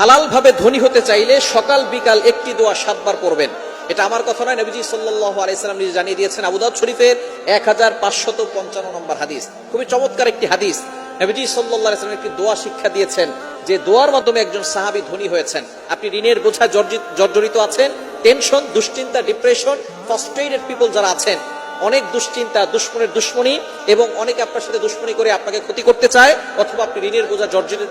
হালাল ভাবে ধনী হতে চাইলে সকাল বিকাল একটি দোয়া 7 বার পড়বেন। এটা আমার কথা নয়, নবীজি সাল্লাল্লাহু আলাইহি সাল্লাম নিজে জানিয়ে দিয়েছেন। আবু দাউদ শরীফের 1555 নম্বর হাদিস, খুবই চমৎকার একটি হাদিস। নবীজি সাল্লাল্লাহু আলাইহি সাল্লাম একটি দোয়া শিক্ষা দিয়েছেন, যে দোয়ার মাধ্যমে একজন সাহাবী ধনী হয়েছেন। আপনি ঋণের বোঝা জর্জরিত আছেন, টেনশন, দুশ্চিন্তা, ডিপ্রেশন, ফ্রাস্ট্রেটেড পিপল যারা আছেন, অনেক দুশ্চিন্তা, দুশ্মনের দুশ্মনী, এবং অনেকে আপনার সাথে দুশ্মনী করে আপনাকে ক্ষতি করতে চায়, অথবা আপনি ঋণের বোঝা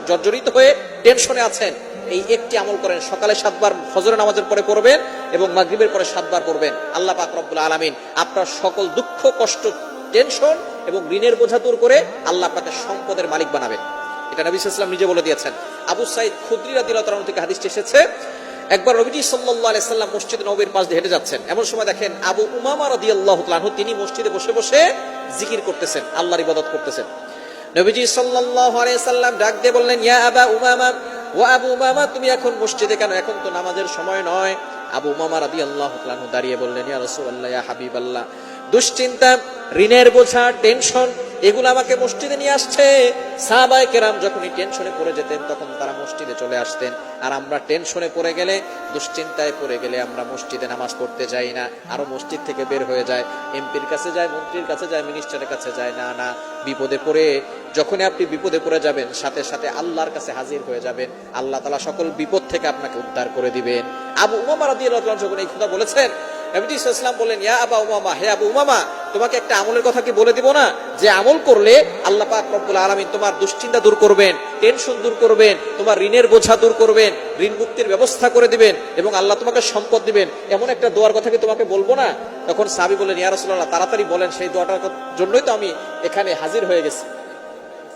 জর্জরিত হয়ে টেনশনে আছেন, এই একটি আমল করেন। সকালে 7 বার ফজরের নামাজের পরে পড়বেন এবং মাগরিবের পরে 7 বার পড়বেন। আল্লাহ পাক রব্বুল আলামিন আপনার সকল দুঃখ, কষ্ট, টেনশন এবং ঋণের বোঝা দূর করে আল্লাহ আপনাকে সম্পদের মালিক বানাবেন। এটা নবী সাল্লাল্লাহু আলাইহি ওয়াসাল্লাম নিজে বলে দিয়েছেন। আবু সাঈদ খুদরি রাদিয়াল্লাহু তাআলা থেকে হাদিসটি এসেছে, একবার নবীজি সাল্লাল্লাহু আলাইহি সাল্লাম মসজিদ নববীর পাশ দিয়ে হেঁটে যাচ্ছেন। এমন সময় দেখেন আবু উমামা রাদিয়াল্লাহু তাআলা আনহু তিনি মসজিদে বসে বসে জিকির করতেছেন, আল্লাহর ইবাদত করতেছেন। নবীজি সাল্লাল্লাহু আলাইহি সাল্লাম ডাক দিয়ে বললেন, ইয়া আবা উমামা, ও আবু উমামা, তুমি এখন মসজিদে কেন? এখন তো নামাজের সময় নয়। আবু উমামা রাদিয়াল্লাহু তাআলা আনহু দাঁড়িয়ে বললেন, ইয়া রাসূলুল্লাহ, ইয়া হাবিবাল্লাহ, দুশ্চিন্তা, ঋণের বোঝা, টেনশন, এগুলো আমাকে মসজিদে নিয়ে আসছে। সাহাবায়ে কেরাম যখনই টেনশনে পড়ে যেতেন তখন তারা মসজিদে চলে আসতেন, আর আমরা টেনশনে পড়ে গেলে, দুশ্চিন্তায় পড়ে গেলে আমরা মসজিদে নামাজ পড়তে যাই না, আরো মসজিদ থেকে বের হয়ে যায়, এমপির কাছে যায়, মন্ত্রীর কাছে যায়, মিনিস্টারের কাছে যায়। না না, বিপদে পড়ে, যখনই আপনি বিপদে পড়ে যাবেন সাথে সাথে আল্লাহর কাছে হাজির হয়ে যাবেন, আল্লাহ তাআলা সকল বিপদ থেকে আপনাকে উদ্ধার করে দিবেন। আবু উমামা রাদিয়াল্লাহু তাআলা যখন এই কথা বলেছেন, নবী সাল্লাল্লাহু আলাইহি ওয়াসাল্লাম বললেন, ইয়া আবা উমামা, হে আবু উমামা, তোমাকে একটা আমলের কথা কি বলে দিব না, যে আমল করলে আল্লাহ পাক রব্বুল আলামিন তোমার দুশ্চিন্তা দূর করবেন, টেনশন দূর করবেন, তোমার ঋণের বোঝা দূর করবেন, ঋণ মুক্তির ব্যবস্থা করে দিবেন, এবং আল্লাহ তোমাকে সম্পদ দিবেন, এমন একটা দোয়ার কথা কি তোমাকে বলবো না? তখন সাহাবী বললেন, ইয়া রাসূলুল্লাহ, তাড়াতাড়ি বলেন, সেই দোয়াটার জন্যই তো আমি এখানে হাজির হয়ে গেছি।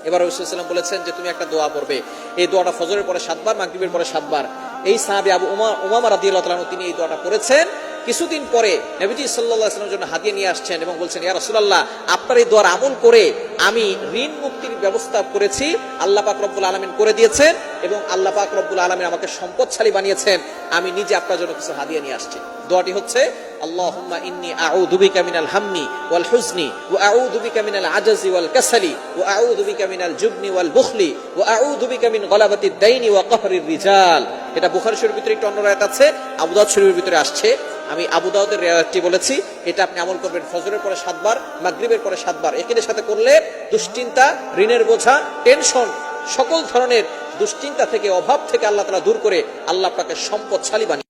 এবার রাসূল সাল্লাল্লাহু আলাইহি ওয়াসাল্লাম বলেছেন যে তুমি একটা দোয়া পড়বে, এই দোয়াটা ফজরের পরে 7 বার, মাগরিবের পরে 7 বার। এই সাহাবী আবু উমামা রাদিয়াল্লাহু তাআলা তিনি এই দোয়াটা পড়েছেন। কিছুদিন পরে নবীজি সাল্লাল্লাহু আলাইহি ওয়াসাল্লামের জন্য হাদিয়া নিয়ে আসছেন এবং বলছেন, ইয়া রাসূলুল্লাহ, আপনার এই দোয়ার আমল করে আমি ঋণ মুক্তির ব্যবস্থা করেছি, আল্লাহ পাক রব্বুল আলামিন করে দিয়েছেন, এবং আল্লাহ পাক রব্বুল আলামিন আমাকে সম্পদশালী বানিয়েছেন, আমি নিজে আপনার জন্য কিছু হাদিয়া নিয়ে আসছি। দোয়াটি হচ্ছে, আল্লাহুম্মা ইন্নী আউযু বিকা মিনাল হাম্মি ওয়াল হুজনি ওয়া আউযু বিকা মিনাল আজজি ওয়াল কাসালি ওয়া আউযু বিকা মিনাল জুবনি ওয়াল বুখলি ওয়া আউযু বিকা মিন গলাবাতিদ দাইনি ওয়া কাহরির রিজাল। এটা বুখারী শরীফের ভিতরে একটা অন্য রায়াত আছে, আবু দাউদ শরীফের ভিতরে আসছে। আমি আবু দাউদের রিওয়ায়াতটি বলেছি। এটা আপনি আমল করবেন ফজরের পরে 7 বার, মাগরিবের পরে 7 বার। একই সাথে করলে দুশ্চিন্তা, ঋণের বোঝা, টেনশন, সকল ধরনের দুশ্চিন্তা থেকে, অভাব থেকে আল্লাহ তাআলা দূর করে আল্লাহ আপনাকে সম্পদশালী বানিয়ে